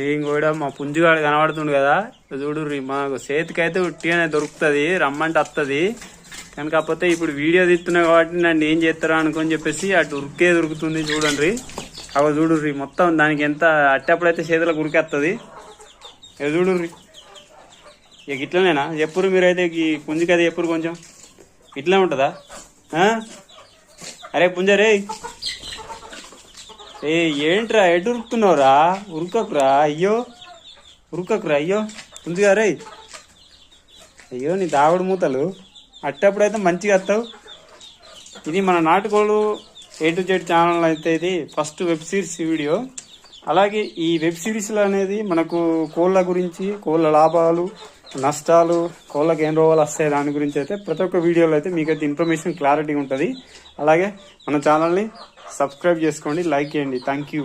ఏం కూడా మా పుంజుగాడు కనబడుతుండు కదా చూడు మాకు చేతికైతే ఉట్టిగానే దొరుకుతుంది, రమ్మంటే వస్తుంది. కానీ కాకపోతే ఇప్పుడు వీడియో తీస్తున్నా కాబట్టి నన్ను ఏం చేస్తారా అనుకొని చెప్పేసి అటు ఉరికే దొరుకుతుంది. చూడండి అవ చూడుర్రి మొత్తం దానికి ఎంత అట్టప్పుడైతే చేతులకు ఉరికేస్తుంది. చూడుర్రి ఇక ఇట్లనేనా చెప్పురు మీరైతే ఈ పుంజుకది చెప్పురు కొంచెం ఇట్లా ఉంటుందా? అరే పుంజరే ఏంట్రా ఎటు ఉరుకుతున్నావురా? ఉరుకకురా అయ్యో, ఉరుకకురా అయ్యో పుంజుగారే. అయ్యో నీ దాగుడు మూతలు అట్టప్పుడైతే మంచిగా వస్తావు. ఇది మన నాటుకోళ్ళు A to Z ఛానల్ అయితే ఇది ఫస్ట్ వెబ్ సిరీస్ వీడియో. అలాగే ఈ వెబ్ సిరీస్లో అనేది మనకు కోళ్ళ గురించి, కోళ్ళ లాభాలు నష్టాలు, కోళ్ళకి ఏం రోగాలు వస్తాయి దాని గురించి అయితే ప్రతి ఒక్క వీడియోలో అయితే మీకైతే ఇన్ఫర్మేషన్ క్లారిటీ ఉంటుంది. అలాగే మన ఛానల్ని సబ్స్క్రైబ్ చేసుకోండి, లైక్ చేయండి. Thank you.